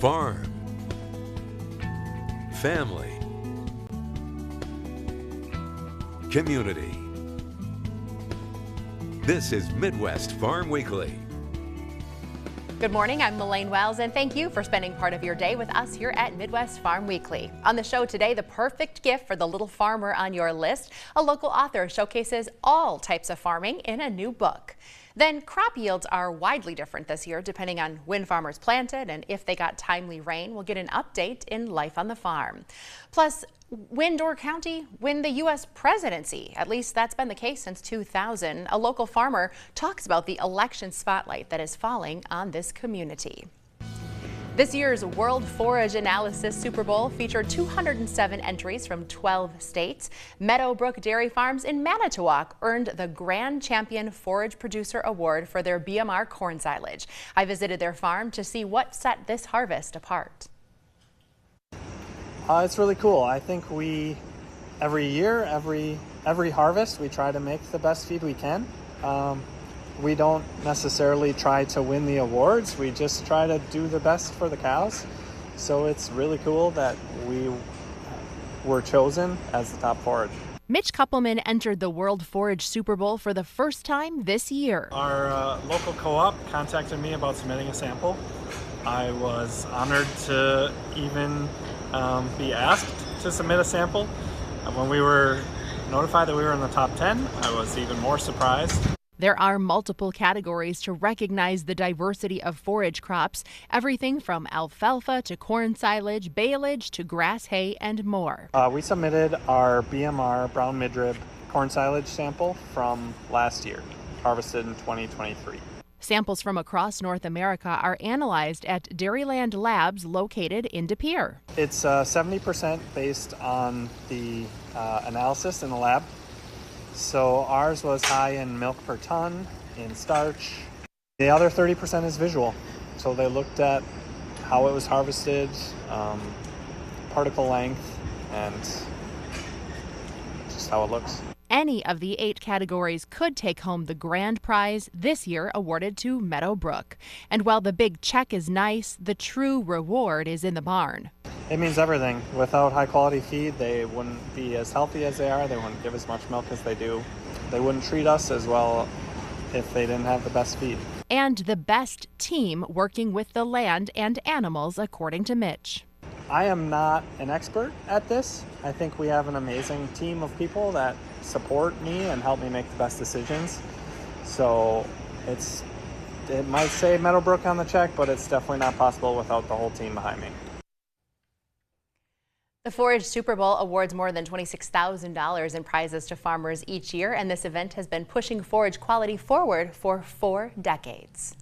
farm, family, community. This is Midwest Farm Weekly. Good morning, I'm Elaine Wells, and thank you for spending part of your day with us here at Midwest Farm Weekly. On the show today, the perfect gift for the little farmer on your list. A local author showcases all types of farming in a new book. Then crop yields are widely different this year depending on when farmers planted and if they got timely rain. We'll get an update in Life on the Farm. Plus, when Door County win the U.S. presidency? At least that's been the case since 2000. A local farmer talks about the election spotlight that is falling on this community. This year's World Forage Analysis Super Bowl featured 207 entries from 12 states. Meadowbrook Dairy Farms in Manitowoc earned the Grand Champion Forage Producer Award for their BMR corn silage. I visited their farm to see what set this harvest apart. It's really cool. I think every year, every harvest, we try to make the best feed we can. We don't necessarily try to win the awards. We just try to do the best for the cows. So it's really cool that we were chosen as the top forage. Mitch Kuppelman entered the World Forage Super Bowl for the first time this year. Our local co-op contacted me about submitting a sample. I was honored to even be asked to submit a sample. When we were notified that we were in the top 10, I was even more surprised. There are multiple categories to recognize the diversity of forage crops, everything from alfalfa to corn silage, baleage to grass hay, and more. We submitted our BMR brown midrib corn silage sample from last year, harvested in 2023. Samples from across North America are analyzed at Dairyland Labs located in De Pere. It's 70% based on the analysis in the lab. So ours was high in milk per ton, in starch. The other 30% is visual. So they looked at how it was harvested, particle length, and just how it looks. Any of the 8 categories could take home the grand prize, this year awarded to Meadowbrook. And while the big check is nice, the true reward is in the barn. It means everything. Without high quality feed, they wouldn't be as healthy as they are. They wouldn't give as much milk as they do. They wouldn't treat us as well if they didn't have the best feed. And the best team working with the land and animals, according to Mitch. I am not an expert at this. I think we have an amazing team of people that support me and help me make the best decisions. So it might say Meadowbrook on the check, but it's definitely not possible without the whole team behind me. The Forage Super Bowl awards more than $26,000 in prizes to farmers each year, and this event has been pushing forage quality forward for 4 decades.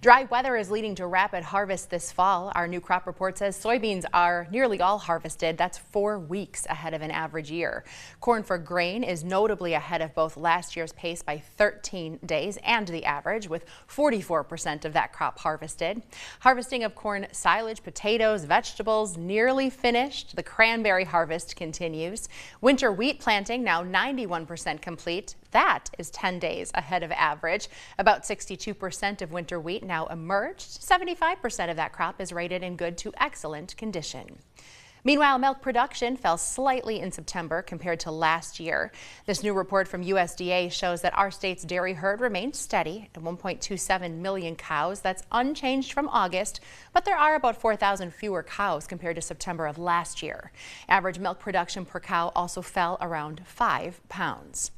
Dry weather is leading to rapid harvest this fall. Our new crop report says soybeans are nearly all harvested. That's 4 weeks ahead of an average year. Corn for grain is notably ahead of both last year's pace by 13 days and the average, with 44% of that crop harvested. Harvesting of corn silage, potatoes, vegetables nearly finished. The cranberry harvest continues. Winter wheat planting now 91% complete. That is 10 days ahead of average. About 62% of winter wheat now emerged. 75% of that crop is rated in good to excellent condition. Meanwhile, milk production fell slightly in September compared to last year. This new report from USDA shows that our state's dairy herd remained steady at 1.27 million cows. That's unchanged from August, but there are about 4,000 fewer cows compared to September of last year. Average milk production per cow also fell around 5 pounds.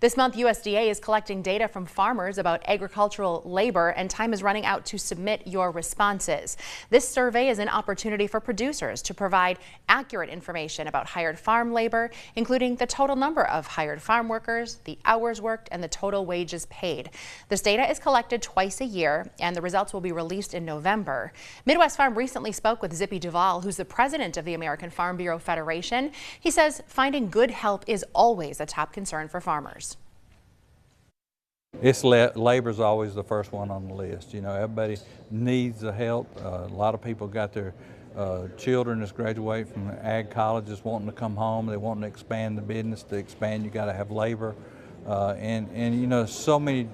This month, USDA is collecting data from farmers about agricultural labor, and time is running out to submit your responses. This survey is an opportunity for producers to provide accurate information about hired farm labor, including the total number of hired farm workers, the hours worked, and the total wages paid. This data is collected twice a year, and the results will be released in November. Midwest Farm recently spoke with Zippy Duvall, who's the president of the American Farm Bureau Federation. He says finding good help is always a top concern for farmers. Labor's always the first one on the list. You know, everybody needs the help. A lot of people got their children that's graduating from ag colleges wanting to come home. They want to expand the business. To expand, you got to have labor. and you know, so many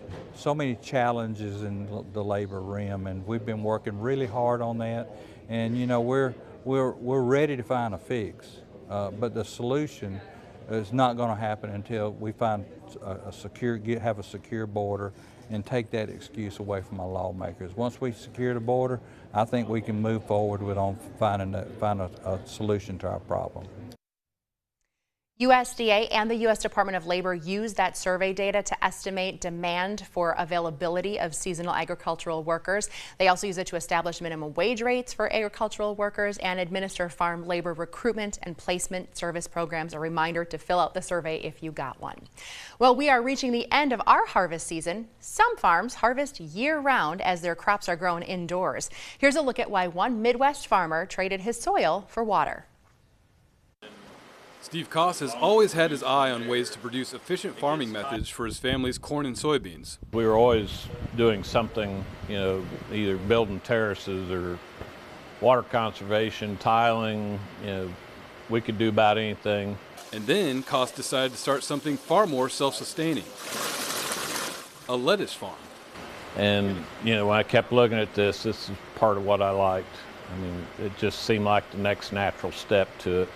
challenges in the labor realm, and we've been working really hard on that. And you know, we're ready to find a fix, but the solution is not going to happen until we find have a secure border and take that excuse away from our lawmakers. Once we secure the border, I think we can move forward with find a solution to our problem. USDA and the U.S. Department of Labor use that survey data to estimate demand for availability of seasonal agricultural workers. They also use it to establish minimum wage rates for agricultural workers and administer farm labor recruitment and placement service programs. A reminder to fill out the survey if you got one. Well, we are reaching the end of our harvest season. Some farms harvest year-round as their crops are grown indoors. Here's a look at why one Midwest farmer traded his soil for water. Steve Koss has always had his eye on ways to produce efficient farming methods for his family's corn and soybeans. We were always doing something, you know, either building terraces or water conservation, tiling, you know, we could do about anything. And then Koss decided to start something far more self-sustaining, a lettuce farm. And, you know, when I kept looking at this is part of what I liked. I mean, it just seemed like the next natural step to it.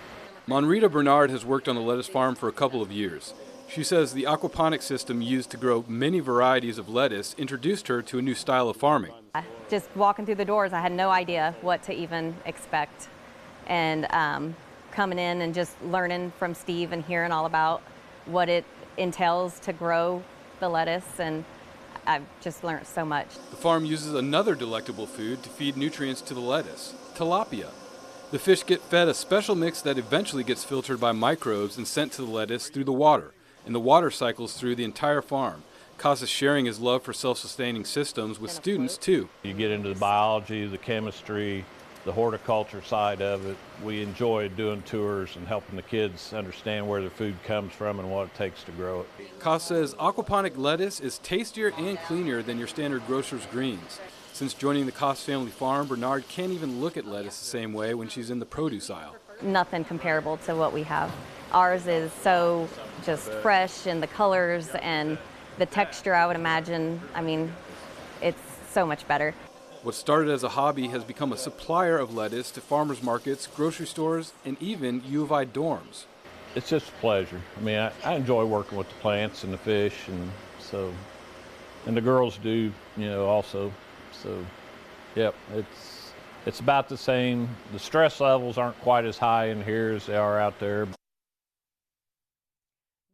Monrita Bernard has worked on the lettuce farm for a couple of years. She says the aquaponic system used to grow many varieties of lettuce introduced her to a new style of farming. Just walking through the doors, I had no idea what to even expect. And coming in and just learning from Steve and hearing all about what it entails to grow the lettuce, and I've just learned so much. The farm uses another delectable food to feed nutrients to the lettuce, tilapia. The fish get fed a special mix that eventually gets filtered by microbes and sent to the lettuce through the water, and the water cycles through the entire farm. Koss is sharing his love for self-sustaining systems with students too. You get into the biology, the chemistry, the horticulture side of it. We enjoy doing tours and helping the kids understand where their food comes from and what it takes to grow it. Koss says aquaponic lettuce is tastier and cleaner than your standard grocer's greens. Since joining the Koss family farm, Bernard can't even look at lettuce the same way when she's in the produce aisle. Nothing comparable to what we have. Ours is so just fresh, and the colors and the texture, I would imagine. I mean, it's so much better. What started as a hobby has become a supplier of lettuce to farmers markets, grocery stores, and even U of I dorms. It's just a pleasure. I mean, I enjoy working with the plants and the fish, and the girls do, you know, also. So, yep, it's about the same. The stress levels aren't quite as high in here as they are out there.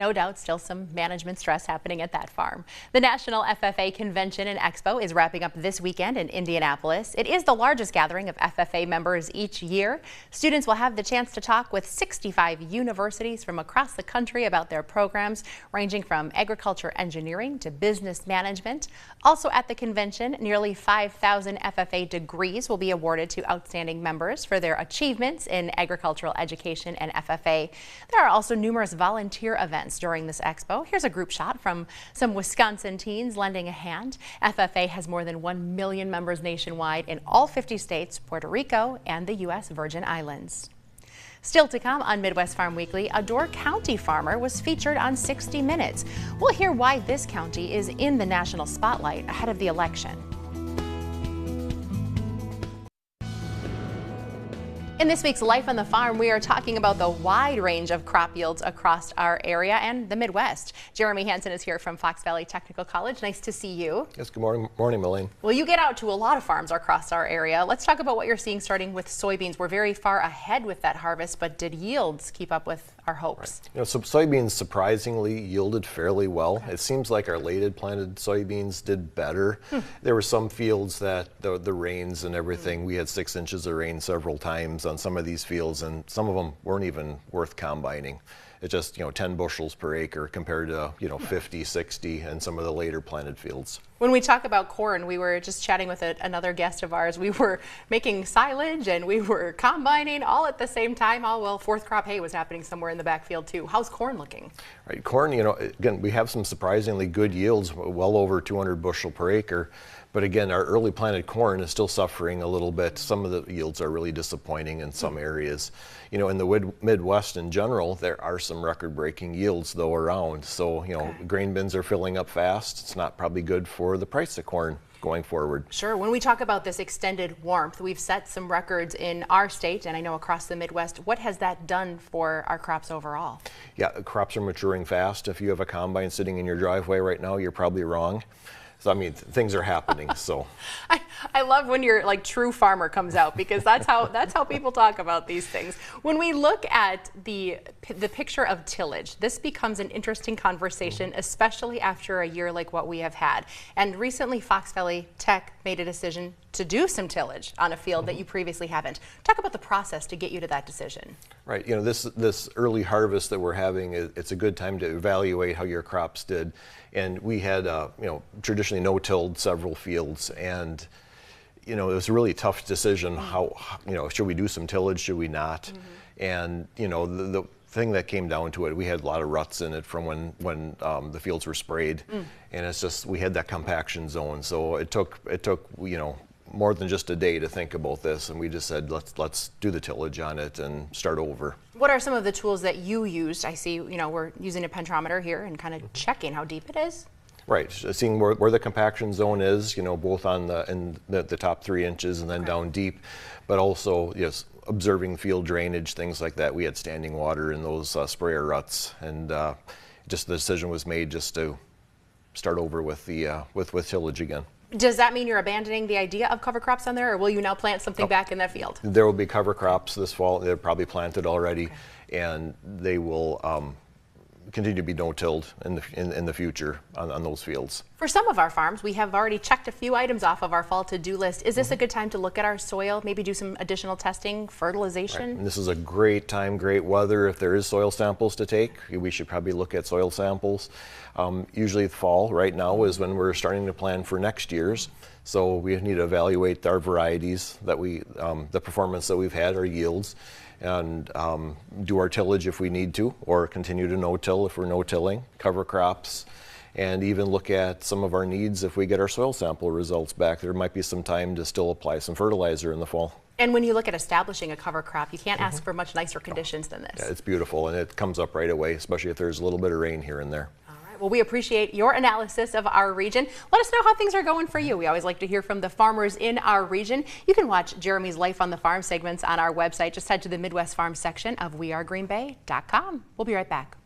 No doubt still some management stress happening at that farm. The National FFA Convention and Expo is wrapping up this weekend in Indianapolis. It is the largest gathering of FFA members each year. Students will have the chance to talk with 65 universities from across the country about their programs, ranging from agriculture engineering to business management. Also at the convention, nearly 5,000 FFA degrees will be awarded to outstanding members for their achievements in agricultural education and FFA. There are also numerous volunteer events during this expo. Here's a group shot from some Wisconsin teens lending a hand. FFA has more than 1 million members nationwide in all 50 states, Puerto Rico, and the U.S. Virgin Islands. Still to come on Midwest Farm Weekly, a Door County farmer was featured on 60 Minutes. We'll hear why this county is in the national spotlight ahead of the election. In this week's Life on the Farm, we are talking about the wide range of crop yields across our area and the Midwest. Jeremy Hansen is here from Fox Valley Technical College. Nice to see you. Yes, good morning, Malene. Well, you get out to a lot of farms across our area. Let's talk about what you're seeing starting with soybeans. We're very far ahead with that harvest, but did yields keep up with our hopes? Right. You know, so soybeans surprisingly yielded fairly well. It seems like our lated planted soybeans did better. There were some fields that the rains and everything, we had 6 inches of rain several times on some of these fields, and some of them weren't even worth combining. It's just, 10 bushels per acre compared to, 50, 60 in some of the later planted fields. When we talk about corn, we were just chatting with another guest of ours. We were making silage and we were combining all at the same time. Oh, well, fourth crop hay was happening somewhere in the backfield too. How's corn looking? Right, corn, again, we have some surprisingly good yields, well over 200 bushel per acre. But again, our early planted corn is still suffering a little bit. Some of the yields are really disappointing in some areas. You know, in the Midwest in general, there are some record-breaking yields though around. So, you know, grain bins are filling up fast. It's not probably good for the price of corn going forward. Sure. When we talk about this extended warmth, we've set some records in our state and I know across the Midwest. What has that done for our crops overall? Yeah, crops are maturing fast. If you have a combine sitting in your driveway right now, you're probably wrong. So, I mean, things are happening, so. I love when your like true farmer comes out, because that's how people talk about these things. When we look at the picture of tillage, this becomes an interesting conversation, especially after a year like what we have had. And recently Fox Valley Tech made a decision to do some tillage on a field that you previously haven't. Talk about the process to get you to that decision. Right, you know, this early harvest that we're having, it's a good time to evaluate how your crops did. And we had, you know, traditionally no-tilled several fields, and you know, it was a really tough decision. How, you know, should we do some tillage? Should we not? And you know, the thing that came down to it, we had a lot of ruts in it from when the fields were sprayed, and it's just we had that compaction zone. So it took you know, more than just a day to think about this, and we just said let's do the tillage on it and start over. What are some of the tools that you used? I see, you know, we're using a pentrometer here and kind of checking how deep it is. Right, seeing where the compaction zone is, you know, both on the top 3 inches and then down deep, but also, yes, observing field drainage, things like that. We had standing water in those sprayer ruts, and just the decision was made just to start over with the with tillage again. Does that mean you're abandoning the idea of cover crops on there, or will you now plant something back in that field? There will be cover crops this fall. They're probably planted already, and they will continue to be no-tilled in the future on those fields. For some of our farms, we have already checked a few items off of our fall to-do list. Is this a good time to look at our soil, maybe do some additional testing, fertilization? Right. And this is a great time, great weather. If there is soil samples to take, we should probably look at soil samples. Usually the fall right now is when we're starting to plan for next year's. So we need to evaluate our varieties that the performance that we've had, our yields, and do our tillage if we need to, or continue to no-till if we're no-tilling, cover crops, and even look at some of our needs if we get our soil sample results back. There might be some time to still apply some fertilizer in the fall. And when you look at establishing a cover crop, you can't ask for much nicer conditions than this. Yeah, it's beautiful, and it comes up right away, especially if there's a little bit of rain here and there. Well, we appreciate your analysis of our region. Let us know how things are going for you. We always like to hear from the farmers in our region. You can watch Jeremy's Life on the Farm segments on our website. Just head to the Midwest Farm section of wearegreenbay.com. We'll be right back.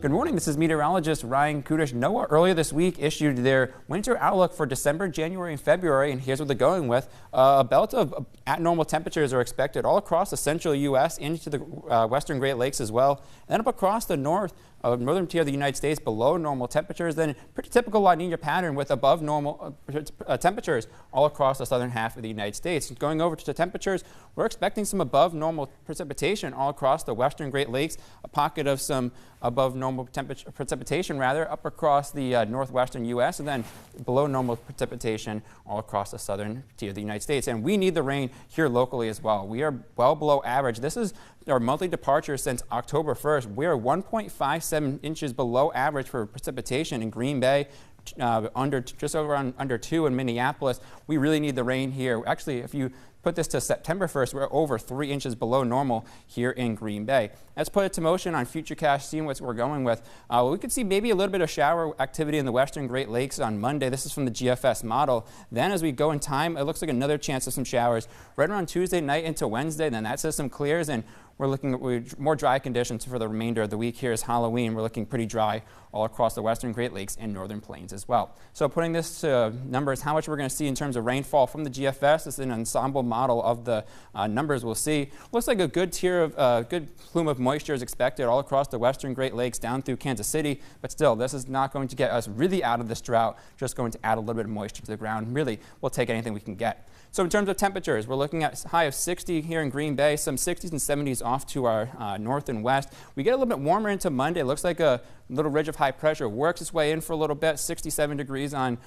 Good morning, this is meteorologist Ryan Kudish. NOAA earlier this week issued their winter outlook for December, January, and February, and here's what they're going with. A belt of at normal temperatures are expected all across the central U.S. into the western Great Lakes as well, and then up across the northern tier of the United States below normal temperatures, then pretty typical La Nina pattern with above normal temperatures all across the southern half of the United States. Going over to the temperatures, we're expecting some above normal precipitation all across the western Great Lakes, a pocket of some above normal precipitation up across the northwestern U.S., and then below normal precipitation all across the southern tier of the United States. And we need the rain here locally as well. We are well below average. This is our monthly departure since October 1st. We are 1.57 inches below average for precipitation in Green Bay, just over under 2 in Minneapolis. We really need the rain here. Actually, if you put this to September 1st, we're over 3 inches below normal here in Green Bay. Let's put it to motion on Futurecast, seeing what we're going with. We could see maybe a little bit of shower activity in the western Great Lakes on Monday. This is from the GFS model. Then as we go in time, it looks like another chance of some showers right around Tuesday night into Wednesday. Then that system clears, and we're looking at more dry conditions for the remainder of the week. Here is Halloween. We're looking pretty dry all across the western Great Lakes and northern plains as well. So putting this to numbers, how much we're going to see in terms of rainfall from the GFS is an ensemble model of the numbers we'll see. Looks like a good tier of good plume of moisture is expected all across the western Great Lakes down through Kansas City, but still this is not going to get us really out of this drought, just going to add a little bit of moisture to the ground. Really, we'll take anything we can get. So in terms of temperatures, we're looking at a high of 60 here in Green Bay, some 60s and 70s off to our north and west. We get a little bit warmer into Monday. It looks like a little ridge of high pressure works its way in for a little bit. 67 degrees on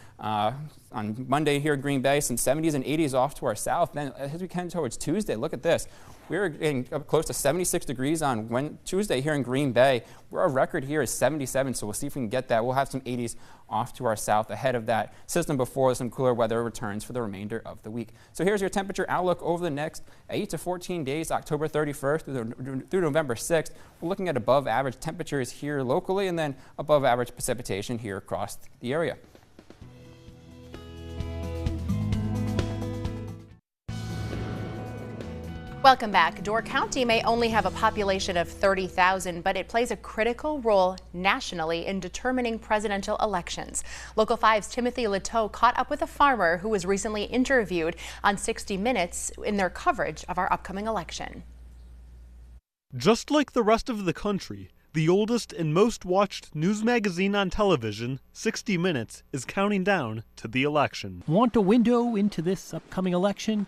Monday here in Green Bay, some 70s and 80s off to our south. Then as we head towards Tuesday, look at this. We're getting up close to 76 degrees on Tuesday here in Green Bay. Our record here is 77, so we'll see if we can get that. We'll have some 80s off to our south ahead of that system before some cooler weather returns for the remainder of the week. So here's your temperature outlook over the next 8 to 14 days, October 31st through November 6th. We're looking at above average temperatures here locally and then above average precipitation here across the area. Welcome back. Door County may only have a population of 30,000, but it plays a critical role nationally in determining presidential elections. Local 5's Timothy Leteau caught up with a farmer who was recently interviewed on 60 Minutes in their coverage of our upcoming election. Just like the rest of the country, the oldest and most watched news magazine on television, 60 Minutes, is counting down to the election. Want a window into this upcoming election?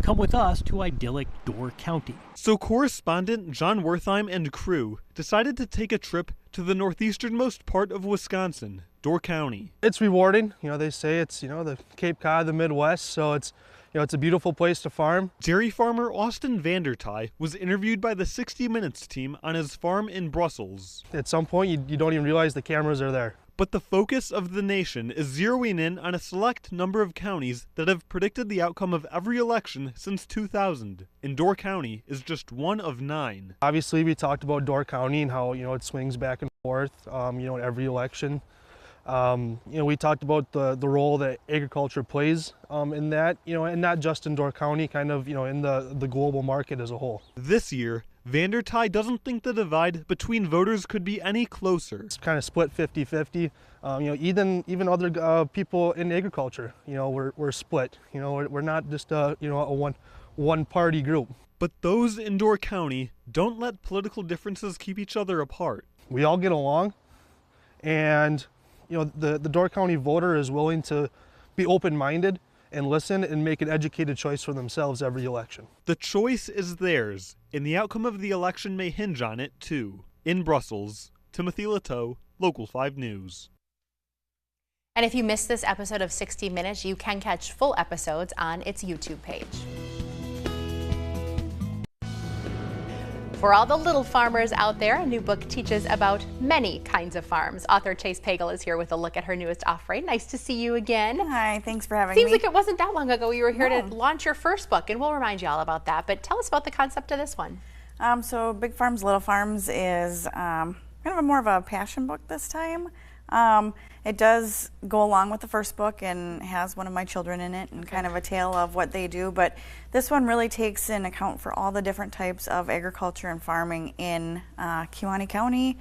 Come with us to idyllic Door County. So correspondent John Wertheim and crew decided to take a trip to the northeasternmost part of Wisconsin, Door County. It's rewarding. They say it's, the Cape Cod of the Midwest, so it's a beautiful place to farm. Dairy farmer Austin Vandertye was interviewed by the 60 Minutes team on his farm in Brussels. At some point, you don't even realize the cameras are there. But the focus of the nation is zeroing in on a select number of counties that have predicted the outcome of every election since 2000. And Door County is just one of 9. Obviously, we talked about Door County and how, it swings back and forth, in every election. We talked about the role that agriculture plays in that, and not just in Door County, kind of, in the global market as a whole. This year, Vandertye doesn't think the divide between voters could be any closer. It's kind of split 50-50. Even other people in agriculture, we're split. We're not just a one party group. But those in Door County don't let political differences keep each other apart. We all get along, and the Door County voter is willing to be open-minded and listen and make an educated choice for themselves every election. The choice is theirs, and the outcome of the election may hinge on it, too. In Brussels, Timothy Leteau, Local 5 News. And if you missed this episode of 60 Minutes, you can catch full episodes on its YouTube page. For all the little farmers out there, a new book teaches about many kinds of farms. Author Chase Pagel is here with a look at her newest offering. Nice to see you again. Hi, thanks for having me. Seems like it wasn't that long ago you were here to launch your first book, and we'll remind you all about that. But tell us about the concept of this one. So Big Farms, Little Farms is kind of more of a passion book this time. It does go along with the first book and has one of my children in it and kind of a tale of what they do, but this one really takes in account for all the different types of agriculture and farming in Kewaunee County,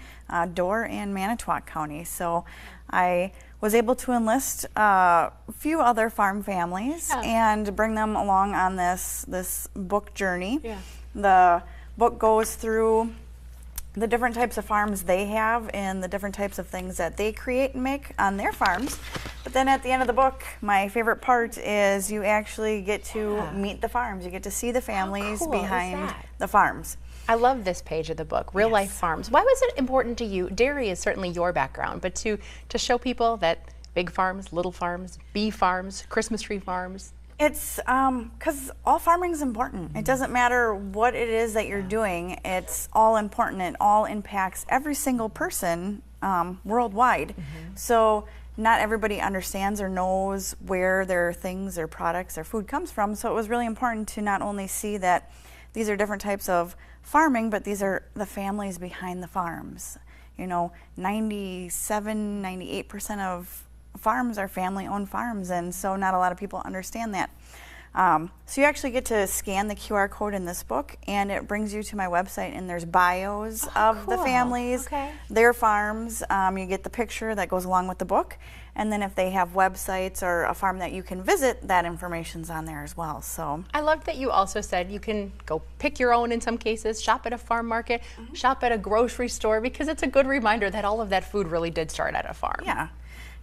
Door, and Manitowoc County. So I was able to enlist a few other farm families and bring them along on this book journey. The book goes through the different types of farms they have and the different types of things that they create and make on their farms. But then at the end of the book, my favorite part is you actually get to meet the farms. You get to see the families behind the farms. I love this page of the book, Real Life Farms. Why was it important to you? Dairy is certainly your background, but to show people that big farms, little farms, bee farms, Christmas tree farms. It's because all farming is important. It doesn't matter what it is that you're doing. It's all important. It all impacts every single person worldwide. So not everybody understands or knows where their things, their products, their food comes from. So it was really important to not only see that these are different types of farming, but these are the families behind the farms. 97, 98% of farms are family-owned farms, and so not a lot of people understand that. So you actually get to scan the QR code in this book, and it brings you to my website, and there's bios of the families, their farms. You get the picture that goes along with the book, and then if they have websites or a farm that you can visit, that information's on there as well. So I loved that you also said you can go pick your own in some cases, shop at a farm market, shop at a grocery store, because it's a good reminder that all of that food really did start at a farm.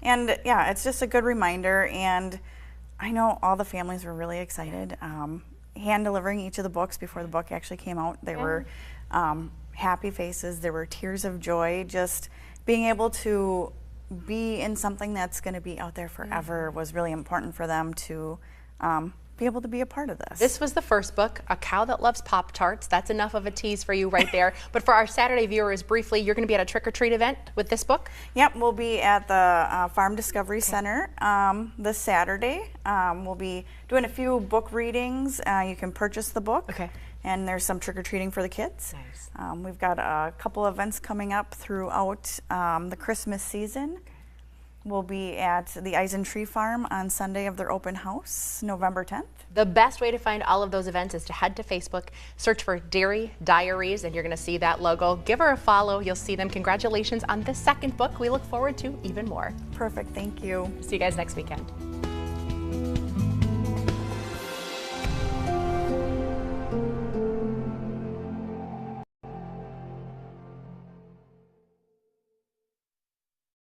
And it's just a good reminder, and I know all the families were really excited. hand delivering each of the books before the book actually came out. They were happy faces, there were tears of joy. Just being able to be in something that's going to be out there forever was really important for them to be able to be a part of this. This was the first book, A Cow That Loves Pop-Tarts. That's enough of a tease for you right there. But for our Saturday viewers, briefly, you're going to be at a trick-or-treat event with this book? Yep, we'll be at the Farm Discovery Center this Saturday. We'll be doing a few book readings. You can purchase the book. Okay. And there's some trick-or-treating for the kids. Nice. We've got a couple events coming up throughout the Christmas season. We'll be at the Eisen Tree Farm on Sunday of their open house, November 10th. The best way to find all of those events is to head to Facebook, search for Dairy Diaries, and you're going to see that logo. Give her a follow. You'll see them. Congratulations on the second book. We look forward to even more. Perfect. Thank you. See you guys next weekend.